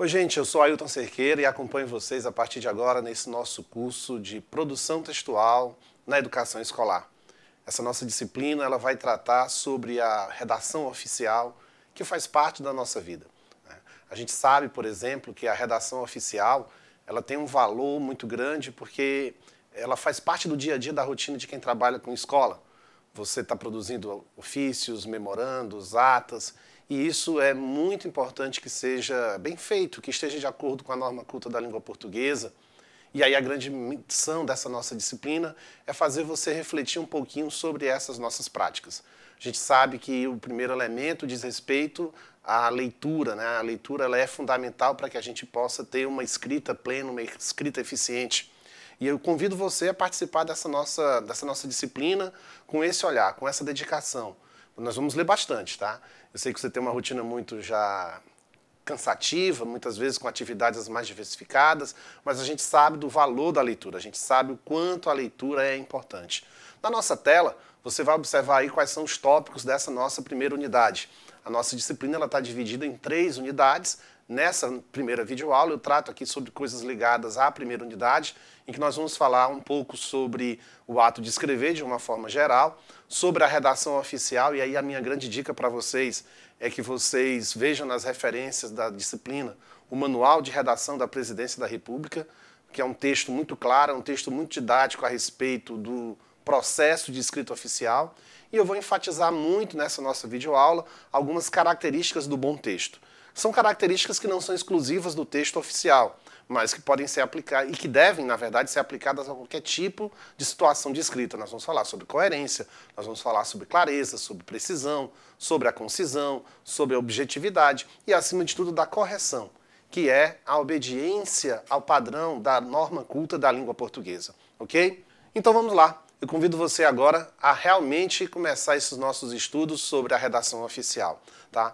Oi, gente, eu sou Ailton Cerqueira e acompanho vocês a partir de agora nesse nosso curso de produção textual na educação escolar. Essa nossa disciplina ela vai tratar sobre a redação oficial que faz parte da nossa vida. A gente sabe, por exemplo, que a redação oficial ela tem um valor muito grande porque ela faz parte do dia a dia da rotina de quem trabalha com escola. Você está produzindo ofícios, memorandos, atas, e isso é muito importante que seja bem feito, que esteja de acordo com a norma culta da língua portuguesa. E aí a grande missão dessa nossa disciplina é fazer você refletir um pouquinho sobre essas nossas práticas. A gente sabe que o primeiro elemento diz respeito à leitura, né? A leitura ela é fundamental para que a gente possa ter uma escrita plena, uma escrita eficiente. E eu convido você a participar dessa nossa disciplina com esse olhar, com essa dedicação. Nós vamos ler bastante, tá? Eu sei que você tem uma rotina muito já cansativa, muitas vezes com atividades mais diversificadas, mas a gente sabe do valor da leitura, a gente sabe o quanto a leitura é importante. Na nossa tela, você vai observar aí quais são os tópicos dessa nossa primeira unidade. A nossa disciplina está dividida em 3 unidades. Nessa primeira videoaula eu trato aqui sobre coisas ligadas à primeira unidade, em que nós vamos falar um pouco sobre o ato de escrever de uma forma geral, sobre a redação oficial, e aí a minha grande dica para vocês é que vocês vejam nas referências da disciplina o Manual de Redação da Presidência da República, que é um texto muito claro, é um texto muito didático a respeito do processo de escrita oficial, e eu vou enfatizar muito nessa nossa videoaula algumas características do bom texto. São características que não são exclusivas do texto oficial, mas que podem ser aplicadas e que devem, na verdade, ser aplicadas a qualquer tipo de situação de escrita. Nós vamos falar sobre coerência, nós vamos falar sobre clareza, sobre precisão, sobre a concisão, sobre a objetividade e, acima de tudo, da correção, que é a obediência ao padrão da norma culta da língua portuguesa, ok? Então vamos lá. Eu convido você agora a realmente começar esses nossos estudos sobre a redação oficial, tá?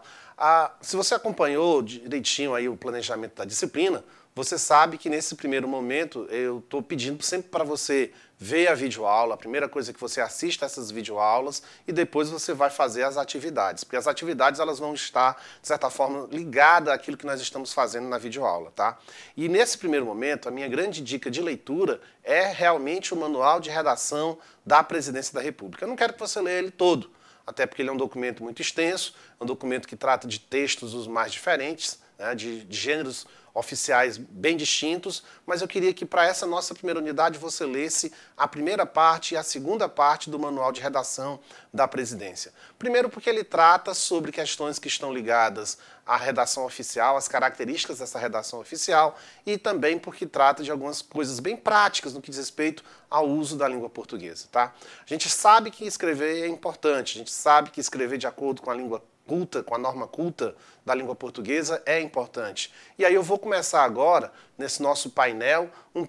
Se você acompanhou direitinho aí o planejamento da disciplina, você sabe que nesse primeiro momento eu estou pedindo sempre para você ver a videoaula, a primeira coisa é que você assista essas videoaulas e depois você vai fazer as atividades, porque as atividades elas vão estar, de certa forma, ligadas àquilo que nós estamos fazendo na videoaula, tá? E nesse primeiro momento, a minha grande dica de leitura é realmente o Manual de Redação da Presidência da República. Eu não quero que você leia ele todo, até porque ele é um documento muito extenso, é um documento que trata de textos os mais diferentes, né, de gêneros oficiais bem distintos, mas eu queria que para essa nossa primeira unidade você lesse a primeira parte e a segunda parte do Manual de Redação da Presidência. Primeiro porque ele trata sobre questões que estão ligadas à redação oficial, as características dessa redação oficial, e também porque trata de algumas coisas bem práticas no que diz respeito ao uso da língua portuguesa, tá? A gente sabe que escrever é importante, a gente sabe que escrever de acordo com a língua culta, com a norma culta da língua portuguesa é importante. E aí eu vou começar agora, nesse nosso painel, uma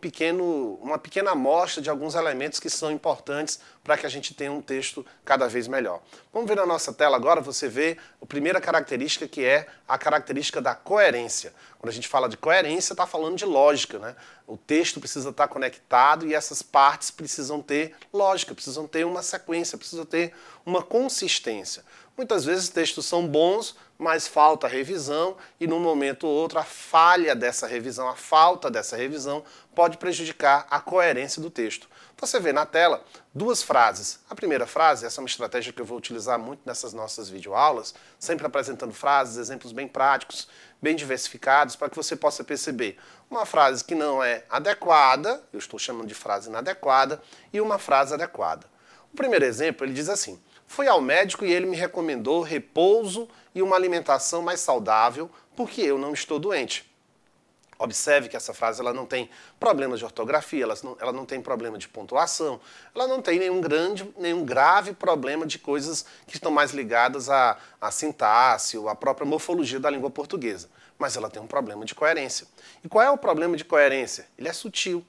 pequena amostra de alguns elementos que são importantes para que a gente tenha um texto cada vez melhor. Vamos ver na nossa tela agora, você vê a primeira característica que é a característica da coerência. Quando a gente fala de coerência, está falando de lógica, né? O texto precisa estar conectado e essas partes precisam ter lógica, precisam ter uma sequência, precisam ter uma consistência. Muitas vezes textos são bons, mas falta revisão e num momento ou outro a falha dessa revisão, a falta dessa revisão pode prejudicar a coerência do texto. Você vê na tela 2 frases. A primeira frase, essa é uma estratégia que eu vou utilizar muito nessas nossas videoaulas, sempre apresentando frases, exemplos bem práticos, bem diversificados, para que você possa perceber uma frase que não é adequada, eu estou chamando de frase inadequada, e uma frase adequada. O primeiro exemplo, ele diz assim: fui ao médico e ele me recomendou repouso e uma alimentação mais saudável porque eu não estou doente. Observe que essa frase ela não tem problemas de ortografia, ela não tem problema de pontuação, ela não tem nenhum grave problema de coisas que estão mais ligadas à sintaxe ou à própria morfologia da língua portuguesa. Mas ela tem um problema de coerência. E qual é o problema de coerência? Ele é sutil.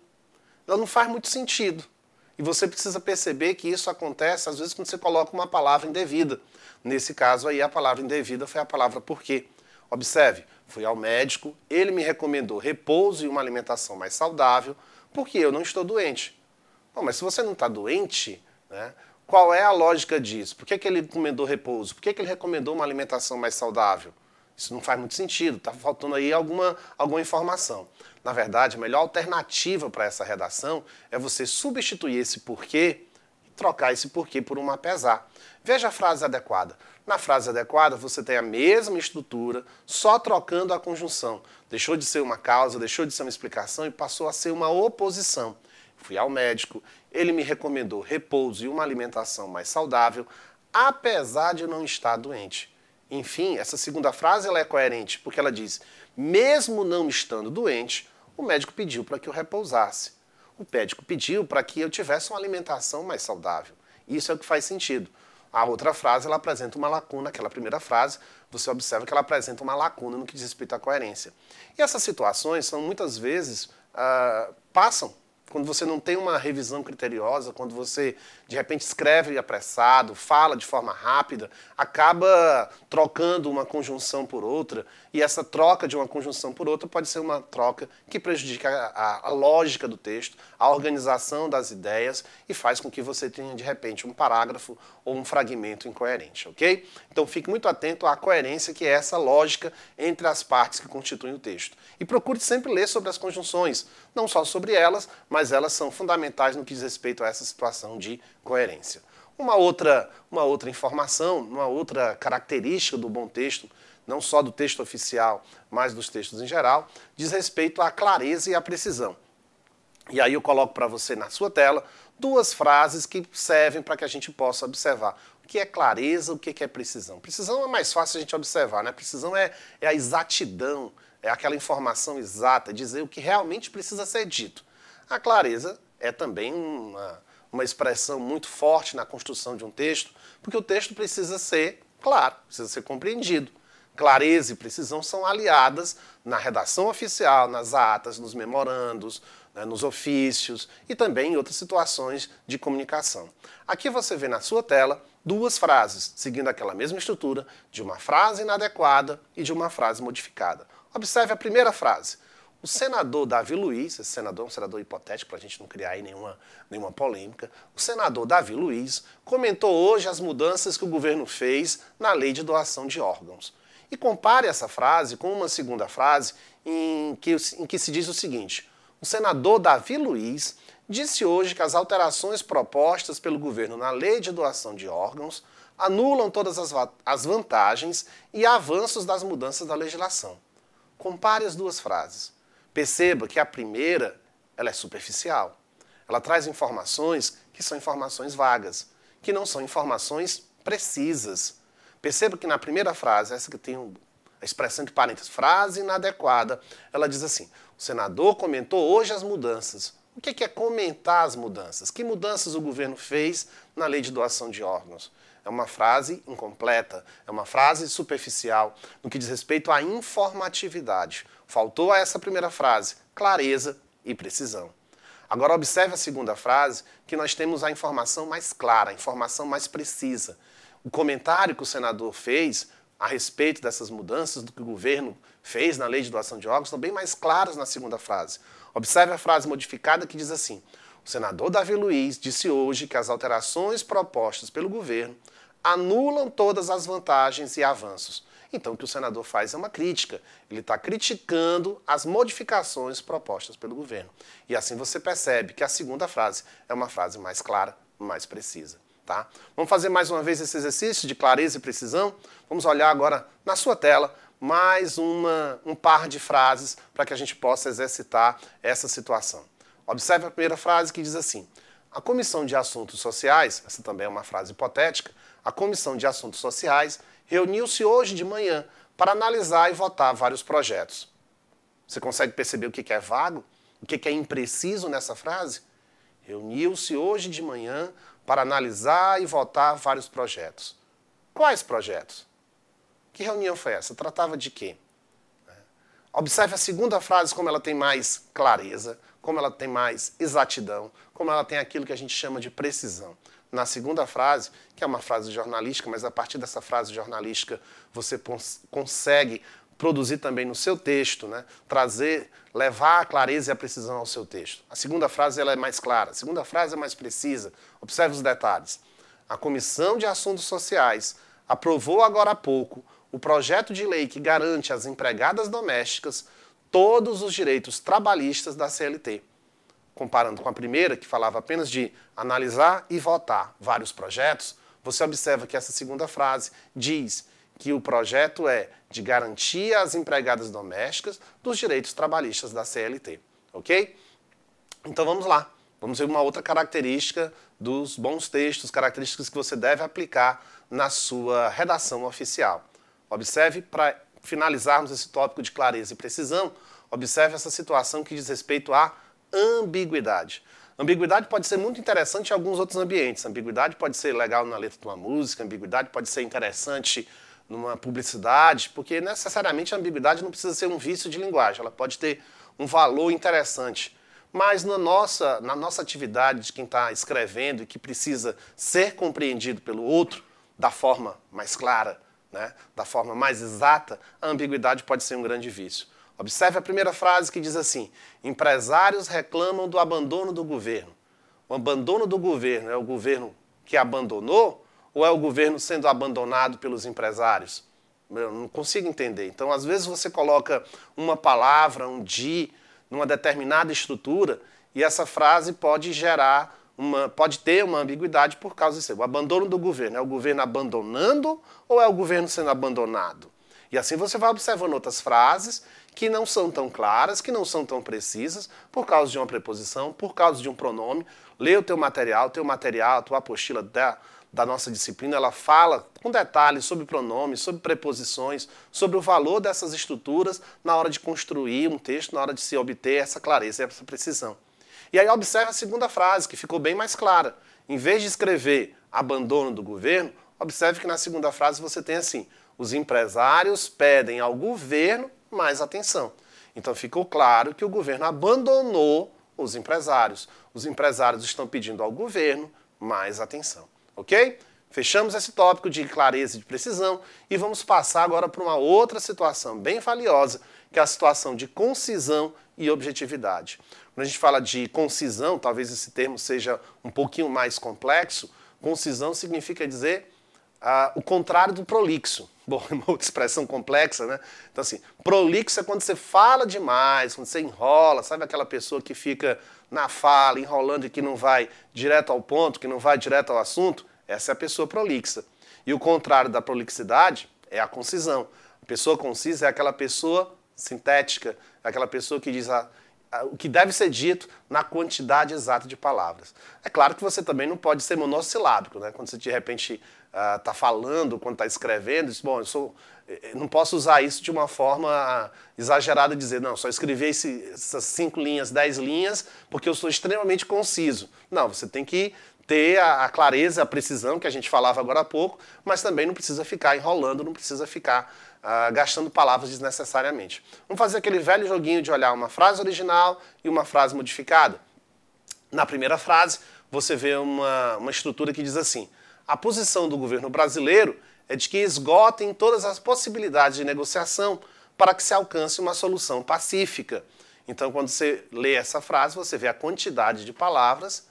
Ela não faz muito sentido. E você precisa perceber que isso acontece, às vezes, quando você coloca uma palavra indevida. Nesse caso aí, a palavra indevida foi a palavra porquê. Observe, fui ao médico, ele me recomendou repouso e uma alimentação mais saudável, porque eu não estou doente. Bom, mas se você não está doente, né, qual é a lógica disso? Por que ele recomendou repouso? Por que ele recomendou uma alimentação mais saudável? Isso não faz muito sentido, está faltando aí alguma informação. Na verdade, a melhor alternativa para essa redação é você substituir esse porquê e trocar esse porquê por um apesar. Veja a frase adequada. Na frase adequada, você tem a mesma estrutura, só trocando a conjunção. Deixou de ser uma causa, deixou de ser uma explicação e passou a ser uma oposição. Fui ao médico, ele me recomendou repouso e uma alimentação mais saudável, apesar de eu não estar doente. Enfim, essa segunda frase ela é coerente, porque ela diz, mesmo não estando doente, o médico pediu para que eu repousasse. O médico pediu para que eu tivesse uma alimentação mais saudável. Isso é o que faz sentido. A outra frase, ela apresenta uma lacuna, aquela primeira frase, você observa que ela apresenta uma lacuna no que diz respeito à coerência. E essas situações são muitas vezes, passam. Quando você não tem uma revisão criteriosa, quando você, de repente, escreve apressado, fala de forma rápida, acaba trocando uma conjunção por outra, e essa troca de uma conjunção por outra pode ser uma troca que prejudica a lógica do texto, a organização das ideias e faz com que você tenha, de repente, um parágrafo ou um fragmento incoerente, ok? Então, fique muito atento à coerência, que é essa lógica entre as partes que constituem o texto. E procure sempre ler sobre as conjunções, não só sobre elas, mas elas são fundamentais no que diz respeito a essa situação de coerência. Uma outra informação, uma outra característica do bom texto, não só do texto oficial, mas dos textos em geral, diz respeito à clareza e à precisão. E aí eu coloco para você na sua tela duas frases que servem para que a gente possa observar o que é clareza, o que é precisão. Precisão é mais fácil a gente observar, né? Precisão é a exatidão, é aquela informação exata, dizer o que realmente precisa ser dito. A clareza é também uma expressão muito forte na construção de um texto, porque o texto precisa ser claro, precisa ser compreendido. Clareza e precisão são aliadas na redação oficial, nas atas, nos memorandos, né, nos ofícios e também em outras situações de comunicação. Aqui você vê na sua tela duas frases, seguindo aquela mesma estrutura de uma frase inadequada e de uma frase modificada. Observe a primeira frase. O senador Davi Luiz, esse senador é um senador hipotético para a gente não criar aí nenhuma polêmica, o senador Davi Luiz comentou hoje as mudanças que o governo fez na lei de doação de órgãos. E compare essa frase com uma segunda frase em que se diz o seguinte: o senador Davi Luiz disse hoje que as alterações propostas pelo governo na lei de doação de órgãos anulam todas as vantagens e avanços das mudanças da legislação. Compare as duas frases. Perceba que a primeira ela é superficial. Ela traz informações que são informações vagas, que não são informações precisas. Perceba que na primeira frase, essa que tem a expressão de parênteses, frase inadequada, ela diz assim, o senador comentou hoje as mudanças. O que é comentar as mudanças? Que mudanças o governo fez na lei de doação de órgãos? É uma frase incompleta, é uma frase superficial, no que diz respeito à informatividade. Faltou a essa primeira frase, clareza e precisão. Agora observe a segunda frase, que nós temos a informação mais clara, a informação mais precisa. O comentário que o senador fez a respeito dessas mudanças do que o governo fez na lei de doação de órgãos estão bem mais claros na segunda frase. Observe a frase modificada que diz assim, o senador Davi Luiz disse hoje que as alterações propostas pelo governo anulam todas as vantagens e avanços. Então o que o senador faz é uma crítica. Ele está criticando as modificações propostas pelo governo. E assim você percebe que a segunda frase é uma frase mais clara, mais precisa. Tá? Vamos fazer mais uma vez esse exercício de clareza e precisão? Vamos olhar agora na sua tela mais um par de frases para que a gente possa exercitar essa situação. Observe a primeira frase que diz assim, a Comissão de Assuntos Sociais, essa também é uma frase hipotética, a Comissão de Assuntos Sociais reuniu-se hoje de manhã para analisar e votar vários projetos. Você consegue perceber o que é vago? O que é impreciso nessa frase? Reuniu-se hoje de manhã para analisar e votar vários projetos. Quais projetos? Que reunião foi essa? Tratava de quê? Observe a segunda frase, como ela tem mais clareza, como ela tem mais exatidão, como ela tem aquilo que a gente chama de precisão. Na segunda frase, que é uma frase jornalística, mas a partir dessa frase jornalística você consegue produzir também no seu texto, né? Levar a clareza e a precisão ao seu texto. A segunda frase ela é mais clara, a segunda frase é mais precisa. Observe os detalhes. A Comissão de Assuntos Sociais aprovou agora há pouco o projeto de lei que garante às empregadas domésticas todos os direitos trabalhistas da CLT. Comparando com a primeira, que falava apenas de analisar e votar vários projetos, você observa que essa segunda frase diz que o projeto é de garantir às empregadas domésticas dos direitos trabalhistas da CLT. Ok? Então vamos lá. Vamos ver uma outra característica dos bons textos, características que você deve aplicar na sua redação oficial. Observe, para finalizarmos esse tópico de clareza e precisão, observe essa situação que diz respeito à ambiguidade. Ambiguidade pode ser muito interessante em alguns outros ambientes. Ambiguidade pode ser legal na letra de uma música, ambiguidade pode ser interessante numa publicidade, porque necessariamente a ambiguidade não precisa ser um vício de linguagem, ela pode ter um valor interessante. Mas na nossa atividade de quem está escrevendo e que precisa ser compreendido pelo outro da forma mais clara, né, da forma mais exata, a ambiguidade pode ser um grande vício. Observe a primeira frase que diz assim: empresários reclamam do abandono do governo. O abandono do governo é o governo que abandonou ou é o governo sendo abandonado pelos empresários? Eu não consigo entender. Então, às vezes você coloca uma palavra, um de, numa determinada estrutura e essa frase pode pode ter uma ambiguidade por causa disso. O abandono do governo é o governo abandonando ou é o governo sendo abandonado? E assim você vai observando outras frases que não são tão claras, que não são tão precisas, por causa de uma preposição, por causa de um pronome. Lê o teu material, a tua apostila da nossa disciplina, ela fala com detalhes sobre pronomes, sobre preposições, sobre o valor dessas estruturas na hora de construir um texto, na hora de se obter essa clareza e essa precisão. E aí observa a segunda frase, que ficou bem mais clara. Em vez de escrever abandono do governo, observe que na segunda frase você tem assim: os empresários pedem ao governo mais atenção. Então ficou claro que o governo abandonou os empresários. Os empresários estão pedindo ao governo mais atenção. Ok? Fechamos esse tópico de clareza e de precisão e vamos passar agora para uma outra situação bem valiosa, que é a situação de concisão e objetividade. Quando a gente fala de concisão, talvez esse termo seja um pouquinho mais complexo. Concisão significa dizer o contrário do prolixo. Bom, é uma outra expressão complexa, né? Então assim, prolixo é quando você fala demais, quando você enrola, sabe aquela pessoa que fica na fala, enrolando e que não vai direto ao ponto, que não vai direto ao assunto? Essa é a pessoa prolixa. E o contrário da prolixidade é a concisão. A pessoa concisa é aquela pessoa sintética, é aquela pessoa que diz o que deve ser dito na quantidade exata de palavras. É claro que você também não pode ser monossilábico, né? Quando você de repente está falando, quando está escrevendo, diz, bom, eu não posso usar isso de uma forma exagerada, dizer, não, só escrevi essas 5 linhas, 10 linhas, porque eu sou extremamente conciso. Não, você tem que ter a clareza, a precisão que a gente falava agora há pouco, mas também não precisa ficar enrolando, não precisa ficar gastando palavras desnecessariamente. Vamos fazer aquele velho joguinho de olhar uma frase original e uma frase modificada? Na primeira frase, você vê uma estrutura que diz assim: a posição do governo brasileiro é de que esgotem todas as possibilidades de negociação para que se alcance uma solução pacífica. Então, quando você lê essa frase, você vê a quantidade de palavras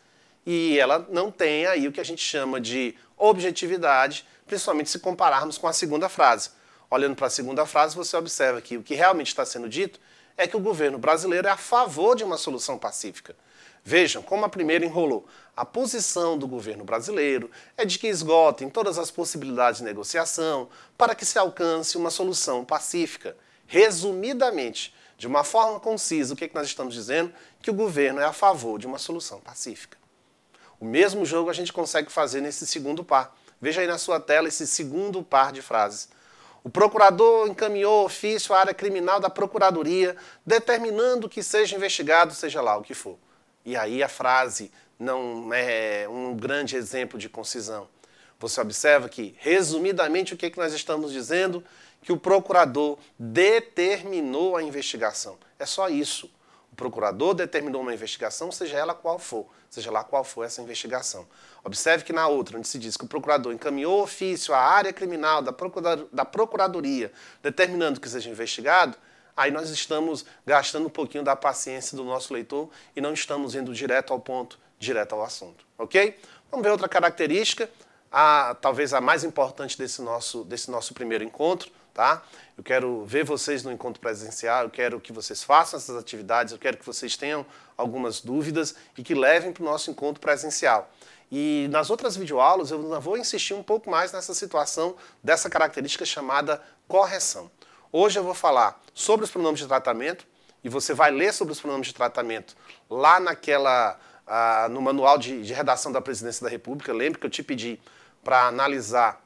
e ela não tem aí o que a gente chama de objetividade, principalmente se compararmos com a segunda frase. Olhando para a segunda frase, você observa que o que realmente está sendo dito é que o governo brasileiro é a favor de uma solução pacífica. Vejam como a primeira enrolou. A posição do governo brasileiro é de que esgotem todas as possibilidades de negociação para que se alcance uma solução pacífica. Resumidamente, de uma forma concisa, o que nós estamos dizendo? Que o governo é a favor de uma solução pacífica. O mesmo jogo a gente consegue fazer nesse segundo par. Veja aí na sua tela esse segundo par de frases. O procurador encaminhou ofício à área criminal da Procuradoria, determinando que seja investigado, seja lá o que for. E aí a frase não é um grande exemplo de concisão. Você observa que, resumidamente, o que nós estamos dizendo? Que o procurador determinou a investigação. É só isso. O procurador determinou uma investigação, seja ela qual for, seja lá qual for essa investigação. Observe que na outra, onde se diz que o procurador encaminhou ofício à área criminal da Procuradoria, determinando que seja investigado, aí nós estamos gastando um pouquinho da paciência do nosso leitor e não estamos indo direto ao ponto, direto ao assunto. Ok? Vamos ver outra característica. talvez a mais importante desse nosso primeiro encontro, tá? Eu quero ver vocês no encontro presencial, eu quero que vocês façam essas atividades, eu quero que vocês tenham algumas dúvidas e que levem para o nosso encontro presencial. E nas outras videoaulas eu vou insistir um pouco mais nessa situação dessa característica chamada correção. Hoje eu vou falar sobre os pronomes de tratamento e você vai ler sobre os pronomes de tratamento lá no manual de redação da Presidência da República. Lembre que eu te pedi para analisar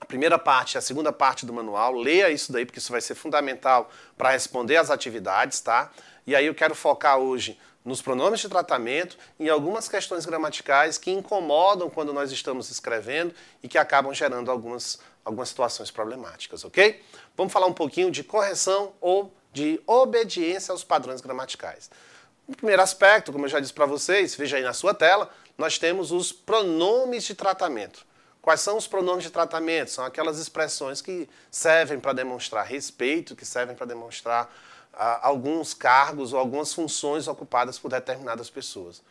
a primeira parte e a segunda parte do manual. Leia isso daí, porque isso vai ser fundamental para responder às atividades, tá? E aí eu quero focar hoje nos pronomes de tratamento e em algumas questões gramaticais que incomodam quando nós estamos escrevendo e que acabam gerando algumas situações problemáticas, ok? Vamos falar um pouquinho de correção ou de obediência aos padrões gramaticais. No primeiro aspecto, como eu já disse para vocês, veja aí na sua tela, nós temos os pronomes de tratamento. Quais são os pronomes de tratamento? São aquelas expressões que servem para demonstrar respeito, que servem para demonstrar alguns cargos ou algumas funções ocupadas por determinadas pessoas.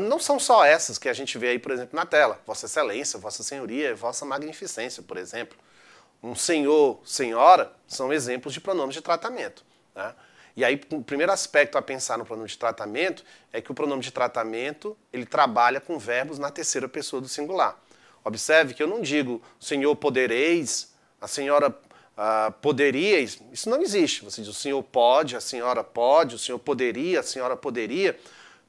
Não são só essas que a gente vê aí, por exemplo, na tela. Vossa Excelência, Vossa Senhoria, Vossa Magnificência, por exemplo. Um senhor, senhora, são exemplos de pronomes de tratamento, né? E aí, o primeiro aspecto a pensar no pronome de tratamento é que o pronome de tratamento, ele trabalha com verbos na terceira pessoa do singular. Observe que eu não digo, senhor podereis, a senhora poderíeis, isso não existe. Você diz, o senhor pode, a senhora pode, o senhor poderia, a senhora poderia.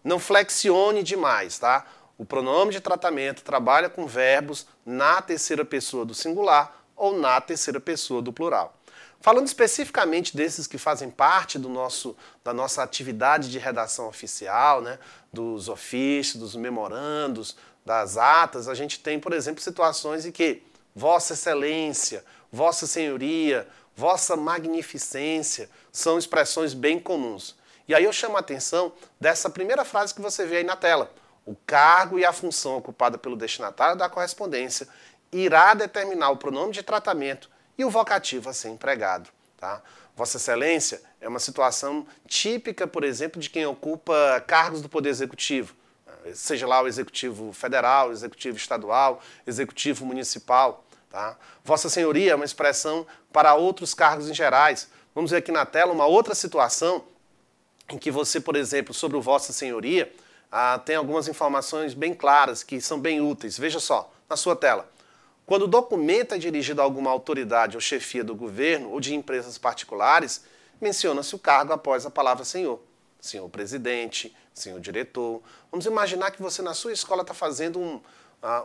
Não flexione demais, tá? O pronome de tratamento trabalha com verbos na terceira pessoa do singular ou na terceira pessoa do plural. Falando especificamente desses que fazem parte da nossa atividade de redação oficial, né, dos ofícios, dos memorandos, das atas, a gente tem, por exemplo, situações em que Vossa Excelência, Vossa Senhoria, Vossa Magnificência são expressões bem comuns. E aí eu chamo a atenção dessa primeira frase que você vê aí na tela. O cargo e a função ocupada pelo destinatário da correspondência irá determinar o pronome de tratamento e o vocativo a ser empregado, tá? Vossa Excelência é uma situação típica, por exemplo, de quem ocupa cargos do Poder Executivo, seja lá o Executivo Federal, Executivo Estadual, Executivo Municipal, tá? Vossa Senhoria é uma expressão para outros cargos em gerais. Vamos ver aqui na tela uma outra situação em que você, por exemplo, sobre o Vossa Senhoria, tem algumas informações bem claras que são bem úteis. Veja só, na sua tela. Quando o documento é dirigido a alguma autoridade ou chefia do governo ou de empresas particulares, menciona-se o cargo após a palavra senhor. Senhor presidente, senhor diretor. Vamos imaginar que você na sua escola está fazendo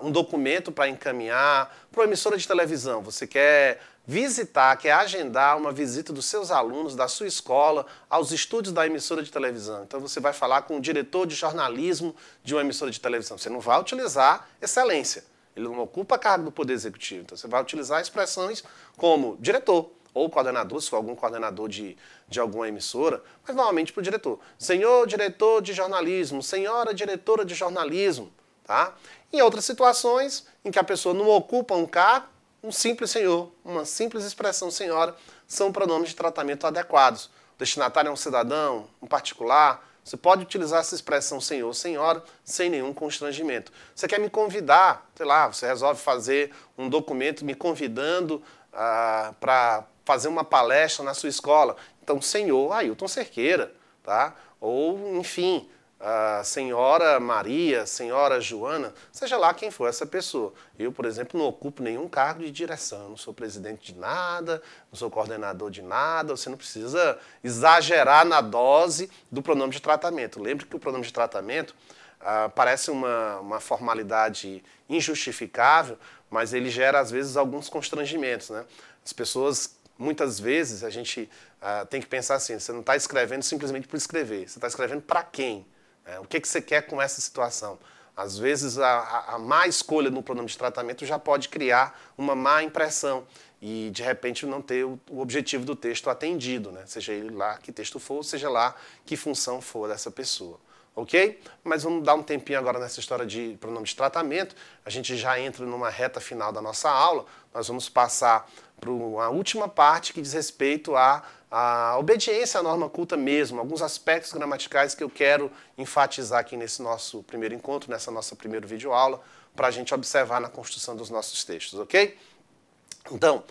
um documento para encaminhar para uma emissora de televisão. Você quer visitar, quer agendar uma visita dos seus alunos, da sua escola, aos estúdios da emissora de televisão. Então você vai falar com o diretor de jornalismo de uma emissora de televisão. Você não vai utilizar excelência. Ele não ocupa cargo do Poder Executivo. Então você vai utilizar expressões como diretor ou coordenador, se for algum coordenador de alguma emissora, mas normalmente para o diretor. Senhor diretor de jornalismo, senhora diretora de jornalismo. Tá? Em outras situações em que a pessoa não ocupa um cargo, um simples senhor, uma simples expressão senhora, são pronomes de tratamento adequados. O destinatário é um cidadão, um particular. Você pode utilizar essa expressão senhor, senhora, sem nenhum constrangimento. Você quer me convidar, sei lá, você resolve fazer um documento me convidando para fazer uma palestra na sua escola. Então, senhor Ailton Cerqueira, tá? Ou, enfim, senhora Maria, senhora Joana, seja lá quem for essa pessoa. Eu, por exemplo, não ocupo nenhum cargo de direção, eu não sou presidente de nada, não sou coordenador de nada, você não precisa exagerar na dose do pronome de tratamento. Lembre que o pronome de tratamento parece uma formalidade injustificável, mas ele gera, às vezes, alguns constrangimentos, né? As pessoas, muitas vezes, a gente tem que pensar assim, você não está escrevendo simplesmente por escrever, você está escrevendo para quem? O que você quer com essa situação? Às vezes, a má escolha no pronome de tratamento já pode criar uma má impressão e, de repente, não ter o objetivo do texto atendido, né? Seja ele lá que texto for, seja lá que função for dessa pessoa. Ok? Mas vamos dar um tempinho agora nessa história de pronome de tratamento. A gente já entra numa reta final da nossa aula. Nós vamos passar para uma última parte que diz respeito à obediência à norma culta mesmo, alguns aspectos gramaticais que eu quero enfatizar aqui nesse nosso primeiro encontro, nessa nossa primeira videoaula, para a gente observar na construção dos nossos textos, ok? Então,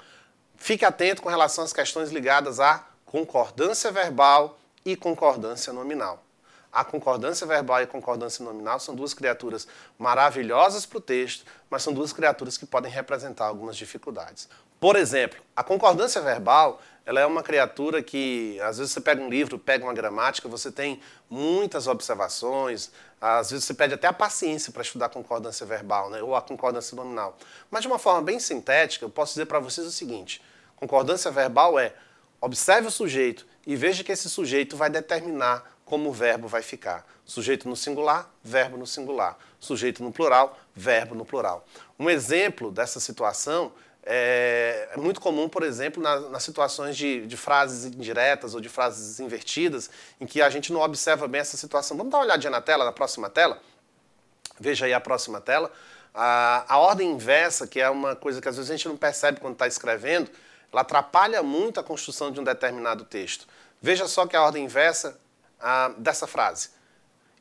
fique atento com relação às questões ligadas à concordância verbal e concordância nominal. A concordância verbal e a concordância nominal são duas criaturas maravilhosas para o texto, mas são duas criaturas que podem representar algumas dificuldades. Por exemplo, a concordância verbal, ela é uma criatura que, às vezes você pega um livro, pega uma gramática, você tem muitas observações, às vezes você pede até a paciência para estudar a concordância verbal, né, ou a concordância nominal. Mas de uma forma bem sintética, eu posso dizer para vocês o seguinte: concordância verbal é: observe o sujeito e veja que esse sujeito vai determinar como o verbo vai ficar. Sujeito no singular, verbo no singular. Sujeito no plural, verbo no plural. Um exemplo dessa situação é muito comum, por exemplo, nas situações de frases indiretas ou de frases invertidas, em que a gente não observa bem essa situação. Vamos dar uma olhadinha na tela, na próxima tela? Veja aí a próxima tela. A ordem inversa, que é uma coisa que às vezes a gente não percebe quando está escrevendo, ela atrapalha muito a construção de um determinado texto. Veja só que a ordem inversa dessa frase: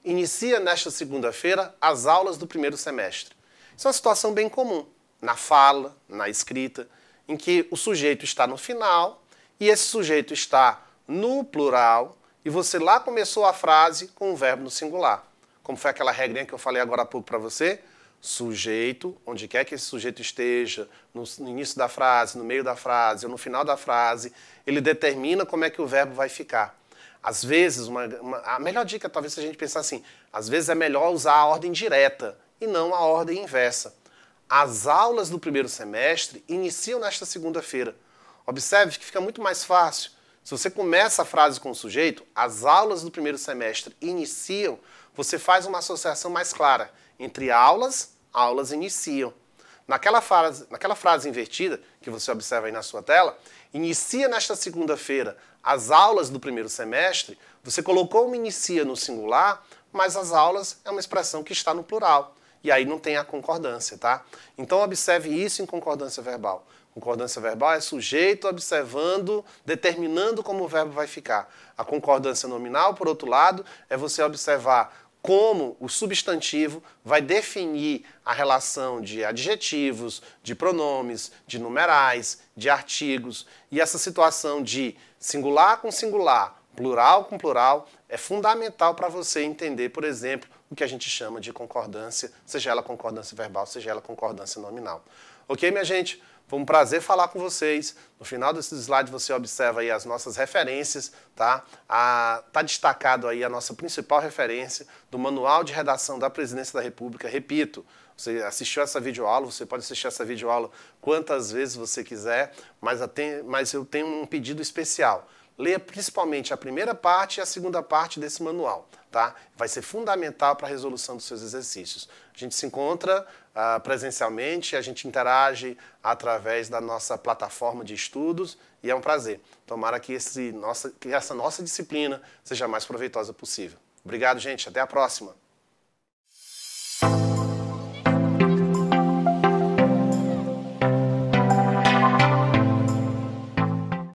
inicia nesta segunda-feira as aulas do primeiro semestre. Isso é uma situação bem comum na fala, na escrita, em que o sujeito está no final e esse sujeito está no plural e você lá começou a frase com o verbo no singular. Como foi aquela regrinha que eu falei agora há pouco para você? Sujeito, onde quer que esse sujeito esteja, no início da frase, no meio da frase ou no final da frase, ele determina como é que o verbo vai ficar. Às vezes, a melhor dica talvez seja a gente pensar assim: às vezes é melhor usar a ordem direta e não a ordem inversa. As aulas do primeiro semestre iniciam nesta segunda-feira. Observe que fica muito mais fácil. Se você começa a frase com o sujeito, as aulas do primeiro semestre iniciam, você faz uma associação mais clara entre aulas iniciam. Naquela frase invertida, que você observa aí na sua tela, inicia nesta segunda-feira as aulas do primeiro semestre, você colocou uma inicia no singular, mas as aulas é uma expressão que está no plural. E aí não tem a concordância, tá? Então observe isso em concordância verbal. Concordância verbal é sujeito observando, determinando como o verbo vai ficar. A concordância nominal, por outro lado, é você observar como o substantivo vai definir a relação de adjetivos, de pronomes, de numerais, de artigos. E essa situação de singular com singular, plural com plural, é fundamental para você entender, por exemplo, o que a gente chama de concordância, seja ela concordância verbal, seja ela concordância nominal. Ok, minha gente? Foi um prazer falar com vocês. No final desse slide você observa aí as nossas referências, tá? Tá destacado aí a nossa principal referência do Manual de Redação da Presidência da República. Repito, você assistiu essa videoaula, você pode assistir essa videoaula quantas vezes você quiser, mas eu tenho um pedido especial. Leia principalmente a primeira parte e a segunda parte desse manual, tá? Vai ser fundamental para a resolução dos seus exercícios. A gente se encontra presencialmente, a gente interage através da nossa plataforma de estudos e é um prazer. Tomara que essa nossa disciplina seja a mais proveitosa possível. Obrigado, gente. Até a próxima.